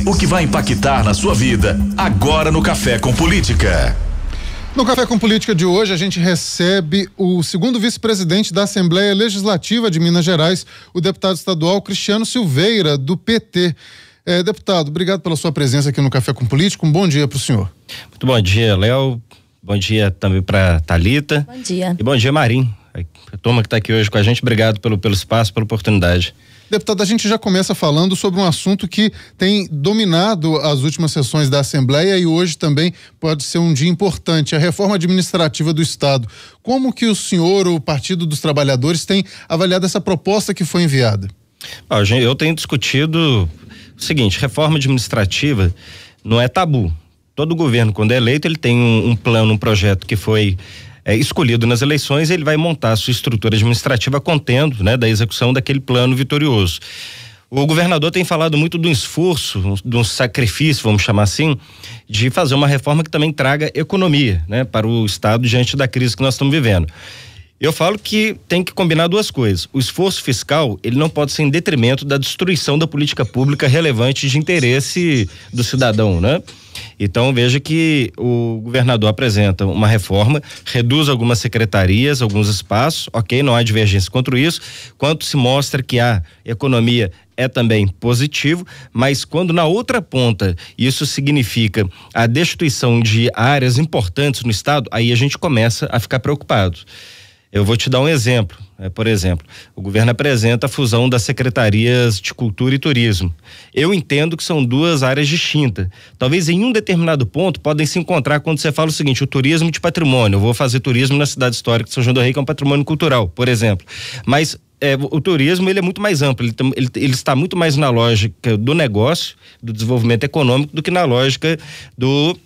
O que vai impactar na sua vida agora no Café com Política. No Café com Política de hoje, a gente recebe o segundo vice-presidente da Assembleia Legislativa de Minas Gerais, o deputado estadual Cristiano Silveira, do PT. Deputado, obrigado pela sua presença aqui no Café com Política. Um bom dia para o senhor. Muito bom dia, Léo. Bom dia também para Thalita. Bom dia. E bom dia, Marim, a turma que está aqui hoje com a gente. Obrigado pelo espaço, pela oportunidade. Deputado, a gente já começa falando sobre um assunto que tem dominado as últimas sessões da Assembleia e hoje também pode ser um dia importante, a reforma administrativa do Estado. Como que o senhor, o Partido dos Trabalhadores, tem avaliado essa proposta que foi enviada? Eu tenho discutido o seguinte: reforma administrativa não é tabu. Todo governo, quando é eleito, ele tem um plano, um projeto que foi escolhido nas eleições, ele vai montar a sua estrutura administrativa contendo, da execução daquele plano vitorioso. O governador tem falado muito do esforço, de um sacrifício, vamos chamar assim, de fazer uma reforma que também traga economia, para o Estado diante da crise que nós estamos vivendo. Eu falo que tem que combinar duas coisas. O esforço fiscal, ele não pode ser em detrimento da destruição da política pública relevante de interesse do cidadão, Então veja que o governador apresenta uma reforma, reduz algumas secretarias, alguns espaços, ok, não há divergência quanto isso, quanto se mostra que a economia é também positivo, mas quando na outra ponta isso significa a destituição de áreas importantes no Estado, aí a gente começa a ficar preocupado. Eu vou te dar um exemplo. Por exemplo, o governo apresenta a fusão das secretarias de Cultura e Turismo. Eu entendo que são duas áreas distintas. Talvez em um determinado ponto podem se encontrar quando você fala o seguinte: o turismo de patrimônio. Eu vou fazer turismo na cidade histórica de São João do Rei, que é um patrimônio cultural, por exemplo. Mas o turismo, ele é muito mais amplo, ele está muito mais na lógica do negócio, do desenvolvimento econômico, do que na lógica do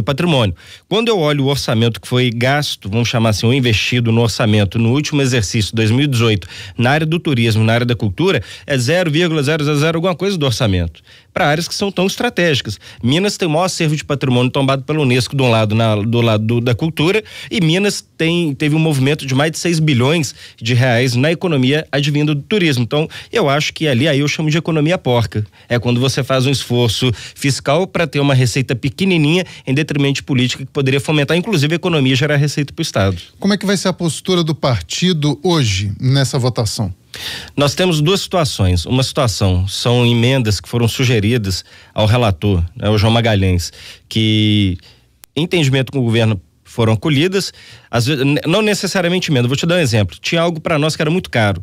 patrimônio. Quando eu olho o orçamento que foi gasto, vamos chamar assim, ou investido no orçamento no último exercício 2018 na área do turismo, na área da cultura, é 0,000 alguma coisa do orçamento, para áreas que são tão estratégicas. Minas tem o maior acervo de patrimônio tombado pela Unesco do lado da cultura, e Minas teve um movimento de mais de 6 bilhões de reais na economia advindo do turismo. Então eu acho que aí eu chamo de economia porca. É quando você faz um esforço fiscal para ter uma receita pequenininha em detrimento de política que poderia fomentar, inclusive, a economia e gerar receita para o Estado. Como é que vai ser a postura do partido hoje nessa votação? Nós temos duas situações. Uma situação são emendas que foram sugeridas ao relator, o João Magalhães, que em entendimento com o governo foram acolhidas, às vezes, não necessariamente emenda. Vou te dar um exemplo. Tinha algo para nós que era muito caro.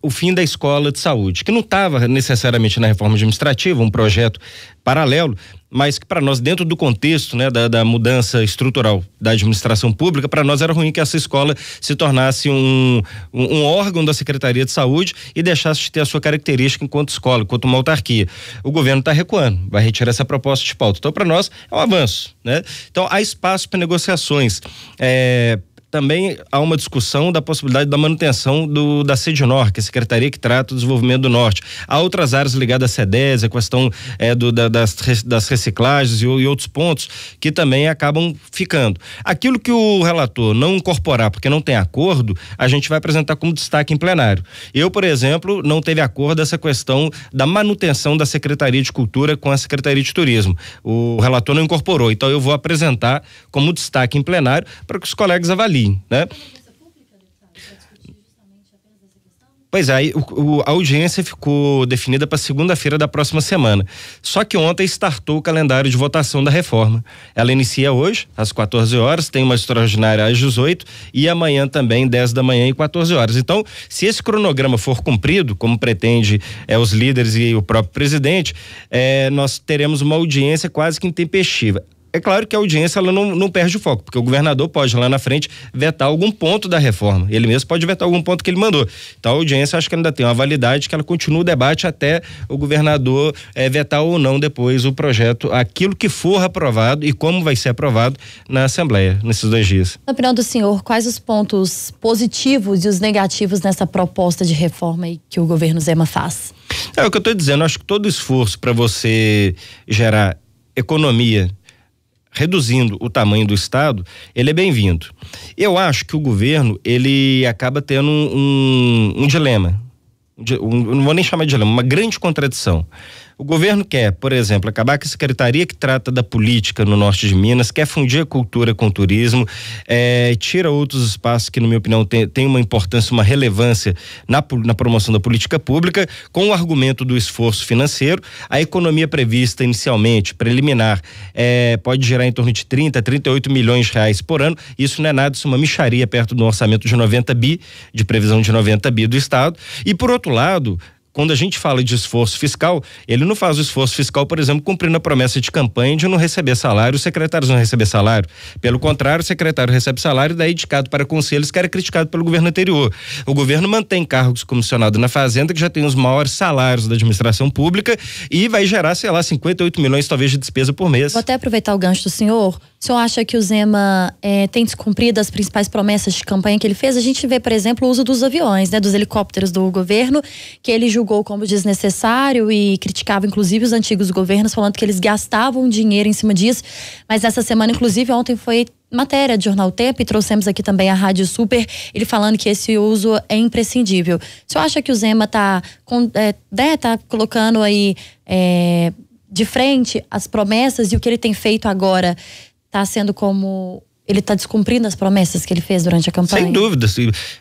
O fim da escola de saúde, que não estava necessariamente na reforma administrativa, um projeto paralelo, mas que para nós, dentro do contexto da mudança estrutural da administração pública, para nós era ruim que essa escola se tornasse um órgão da Secretaria de Saúde e deixasse de ter a sua característica enquanto escola, enquanto uma autarquia. O governo está recuando, vai retirar essa proposta de pauta. Então, para nós, é um avanço. Então, há espaço para negociações. Também há uma discussão da possibilidade da manutenção da Sedenor, que é a Secretaria que trata do desenvolvimento do Norte. Há outras áreas ligadas à SEDES, a questão das reciclagens e outros pontos que também acabam ficando. Aquilo que o relator não incorporar, porque não tem acordo, a gente vai apresentar como destaque em plenário. Eu, por exemplo, não teve acordo essa questão da manutenção da Secretaria de Cultura com a Secretaria de Turismo. O relator não incorporou, então eu vou apresentar como destaque em plenário para que os colegas avaliem. Pois é, a audiência ficou definida para segunda-feira da próxima semana. Só que ontem startou o calendário de votação da reforma. Ela inicia hoje, às 14 horas, tem uma extraordinária às 18 e amanhã também, 10 da manhã e 14 horas. Então, se esse cronograma for cumprido, como pretende os líderes e o próprio presidente, nós teremos uma audiência quase que intempestiva. É claro que a audiência ela não perde o foco, porque o governador pode lá na frente vetar algum ponto da reforma, ele mesmo pode vetar algum ponto que ele mandou. Então a audiência acho que ainda tem uma validade, que ela continua o debate até o governador vetar ou não depois o projeto, aquilo que for aprovado e como vai ser aprovado na Assembleia nesses 2 dias. Na opinião do senhor, quais os pontos positivos e os negativos nessa proposta de reforma aí que o governo Zema faz? É o que eu estou dizendo, acho que todo esforço para você gerar economia reduzindo o tamanho do Estado, ele é bem-vindo. Eu acho que o governo, ele acaba tendo um dilema. não vou nem chamar de dilema, uma grande contradição. O governo quer, por exemplo, acabar com a secretaria que trata da política no norte de Minas, quer fundir a cultura com o turismo, tira outros espaços que, na minha opinião, tem uma importância, uma relevância na promoção da política pública, com o argumento do esforço financeiro. A economia prevista inicialmente, preliminar, pode gerar em torno de 38 milhões de reais por ano. Isso não é nada, isso é uma mixaria perto do orçamento de 90 bi, de previsão de 90 bi do Estado. E, por outro lado, quando a gente fala de esforço fiscal, ele não faz o esforço fiscal, por exemplo, cumprindo a promessa de campanha de não receber salário, os secretários não receber salário. Pelo contrário, o secretário recebe salário e daí indicado para conselhos que era criticado pelo governo anterior. O governo mantém cargos comissionados na Fazenda, que já tem os maiores salários da administração pública e vai gerar, 58 milhões talvez de despesa por mês. Vou até aproveitar o gancho do senhor. O senhor acha que o Zema tem descumprido as principais promessas de campanha que ele fez? A gente vê, por exemplo, o uso dos aviões, dos helicópteros do governo, que ele julgou como desnecessário e criticava inclusive os antigos governos, falando que eles gastavam dinheiro em cima disso. Mas essa semana, inclusive, ontem foi matéria de Jornal Tempo e trouxemos aqui também a Rádio Super, ele falando que esse uso é imprescindível. O senhor acha que o Zema tá colocando aí de frente as promessas e o que ele tem feito agora está sendo como ele está descumprindo as promessas que ele fez durante a campanha? Sem dúvida.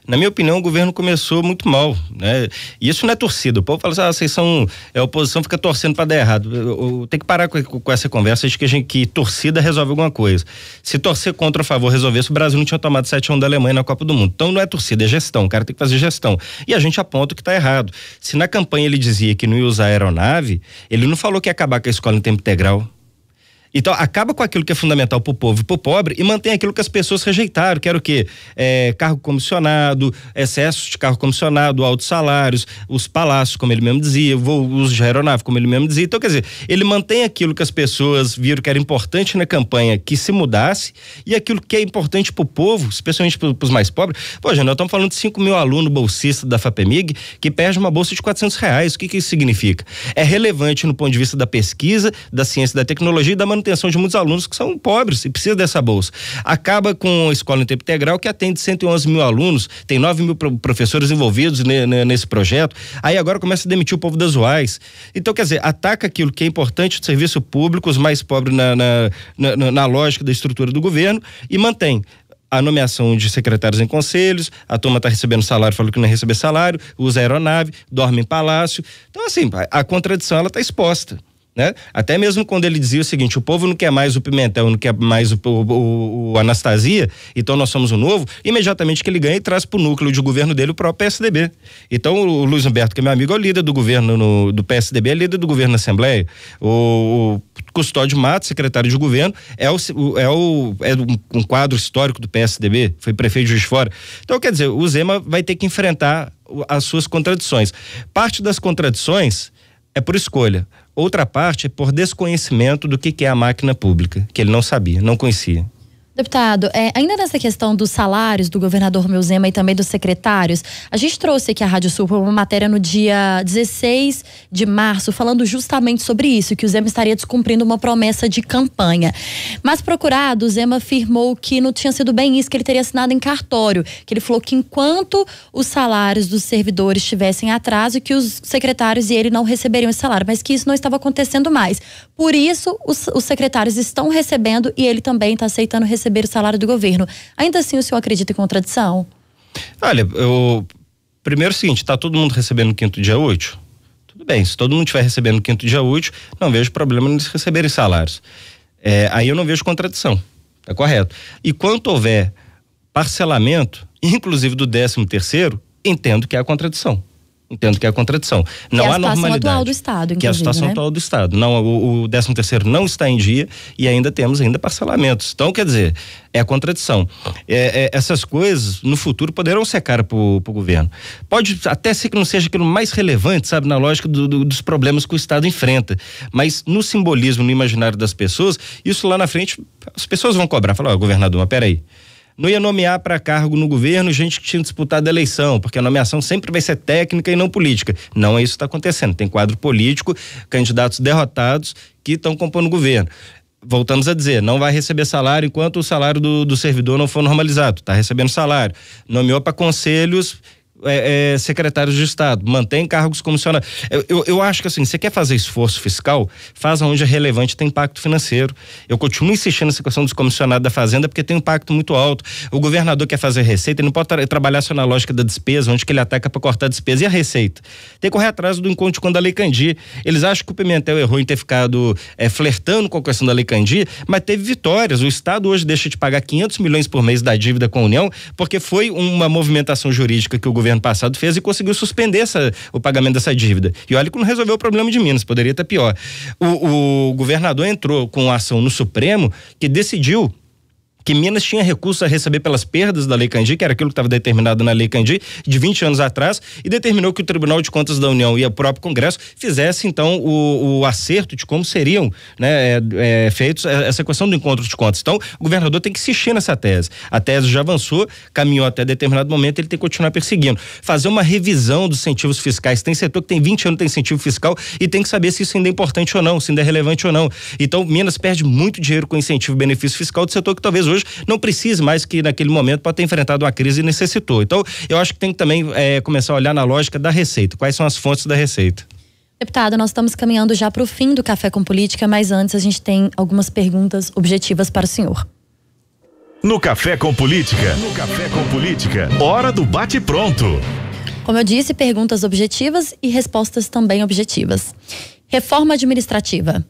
Na minha opinião, o governo começou muito mal, né? E isso não é torcida. O povo fala assim, vocês são... A oposição fica torcendo para dar errado. Tem que parar com essa conversa de que torcida resolve alguma coisa. Se torcer contra ou a favor resolvesse, o Brasil não tinha tomado 7-1 da Alemanha na Copa do Mundo. Então não é torcida, é gestão. O cara tem que fazer gestão. E a gente aponta que está errado. Se na campanha ele dizia que não ia usar aeronave, ele não falou que ia acabar com a escola em tempo integral. Então, acaba com aquilo que é fundamental pro povo e pro pobre e mantém aquilo que as pessoas rejeitaram, que era o quê? Cargo comissionado, excesso de carro comissionado, altos salários, os palácios, como ele mesmo dizia, o uso de aeronave, como ele mesmo dizia. Então, quer dizer, ele mantém aquilo que as pessoas viram que era importante na campanha, que se mudasse, e aquilo que é importante pro povo, especialmente pros mais pobres. Pô, gente, nós estamos falando de 5 mil alunos bolsistas da FAPEMIG que perde uma bolsa de R$400. O que isso significa? É relevante no ponto de vista da pesquisa, da ciência, da tecnologia e da manutenção de muitos alunos que são pobres e precisam dessa bolsa. Acaba com a escola em tempo integral, que atende 111 mil alunos, tem 9 mil professores envolvidos nesse projeto. Aí agora começa a demitir o povo das UAS. Então, quer dizer, ataca aquilo que é importante do serviço público, os mais pobres na lógica da estrutura do governo, e mantém a nomeação de secretários em conselhos, a turma está recebendo salário, falou que não ia receber salário, usa aeronave, dorme em palácio. Então, assim, a contradição ela está exposta. Né? Até mesmo quando ele dizia o seguinte, o povo não quer mais o Pimentel, não quer mais o Anastasia, então nós somos o novo, imediatamente que ele ganha e traz para o núcleo de governo dele o próprio PSDB. Então o Luiz Humberto, que é meu amigo, é o líder do governo do PSDB, é líder do governo na Assembleia. O Custódio Matos, secretário de governo, é um quadro histórico do PSDB, foi prefeito de Juiz de Fora. Então, quer dizer, o Zema vai ter que enfrentar as suas contradições. Parte das contradições é por escolha. Outra parte é por desconhecimento do que é a máquina pública, que ele não sabia, não conhecia. Deputado, ainda nessa questão dos salários do governador Romeu Zema e também dos secretários, a gente trouxe aqui à Rádio Sul uma matéria no dia 16 de março falando justamente sobre isso, que o Zema estaria descumprindo uma promessa de campanha. Mas procurado, o Zema afirmou que não tinha sido bem isso, que ele teria assinado em cartório, que ele falou que enquanto os salários dos servidores estivessem em atraso, que os secretários e ele não receberiam esse salário, mas que isso não estava acontecendo mais. Por isso, os secretários estão recebendo e ele também está aceitando receber o salário do governo. Ainda assim, o senhor acredita em contradição? Olha, primeiro é o seguinte, está todo mundo recebendo no quinto dia útil? Tudo bem, se todo mundo estiver recebendo no quinto dia útil, não vejo problema neles receberem salários. Aí eu não vejo contradição, tá correto. E quanto houver parcelamento, inclusive do 13º, entendo que há contradição. Não há normalidade. Que é a situação atual do Estado, inclusive, que é a situação atual do Estado. Não, o 13º não está em dia e ainda temos parcelamentos. Então, quer dizer, é a contradição. Essas coisas, no futuro, poderão ser caras pro governo. Pode até ser que não seja aquilo mais relevante, sabe, na lógica dos problemas que o Estado enfrenta. Mas no simbolismo, no imaginário das pessoas, isso lá na frente, as pessoas vão cobrar. Falar, governador, mas peraí. Não ia nomear para cargo no governo gente que tinha disputado a eleição, porque a nomeação sempre vai ser técnica e não política. Não é isso que está acontecendo. Tem quadro político, candidatos derrotados que estão compondo o governo. Voltamos a dizer, não vai receber salário enquanto o salário do servidor não for normalizado. Está recebendo salário. Nomeou para conselhos secretários de Estado, mantém cargos comissionados. Eu acho que assim, você quer fazer esforço fiscal, faz onde é relevante, tem impacto financeiro. Eu continuo insistindo nessa questão dos comissionados da Fazenda, porque tem um impacto muito alto. O governador quer fazer receita, ele não pode trabalhar só na lógica da despesa, onde que ele ataca para cortar a despesa. E a receita? Tem que correr atrás do encontro quando a Lei Candir. Eles acham que o Pimentel errou em ter ficado flertando com a questão da Lei Candir, mas teve vitórias. O Estado hoje deixa de pagar 500 milhões por mês da dívida com a União, porque foi uma movimentação jurídica que o governo passado fez e conseguiu suspender o pagamento dessa dívida. E olha que não resolveu o problema de Minas, poderia estar pior. O governador entrou com ação no Supremo que decidiu que Minas tinha recurso a receber pelas perdas da Lei Candir, que era aquilo que estava determinado na Lei Candir de 20 anos atrás, e determinou que o Tribunal de Contas da União e o próprio Congresso fizesse então o acerto de como seriam, né, feitos essa questão do encontro de contas. Então, o governador tem que insistir nessa tese. A tese já avançou, caminhou até determinado momento, ele tem que continuar perseguindo. Fazer uma revisão dos incentivos fiscais. Tem setor que tem 20 anos tem incentivo fiscal e tem que saber se isso ainda é importante ou não, se ainda é relevante ou não. Então, Minas perde muito dinheiro com incentivo e benefício fiscal do setor que talvez hoje não precise mais, que naquele momento pode ter enfrentado uma crise e necessitou. Então, eu acho que tem que também começar a olhar na lógica da receita. Quais são as fontes da receita? Deputado, nós estamos caminhando já para o fim do Café com Política, mas antes a gente tem algumas perguntas objetivas para o senhor. No Café com Política, hora do bate-pronto. Como eu disse, perguntas objetivas e respostas também objetivas. Reforma administrativa.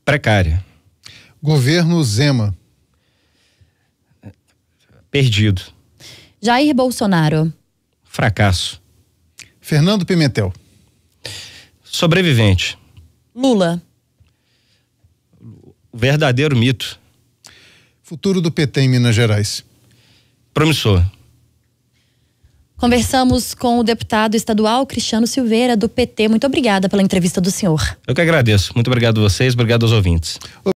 Precária. Governo Zema. Perdido. Jair Bolsonaro. Fracasso. Fernando Pimentel. Sobrevivente. Lula. Verdadeiro mito. Futuro do PT em Minas Gerais. Promissor. Conversamos com o deputado estadual Cristiano Silveira, do PT. Muito obrigada pela entrevista do senhor. Eu que agradeço. Muito obrigado a vocês, obrigado aos ouvintes.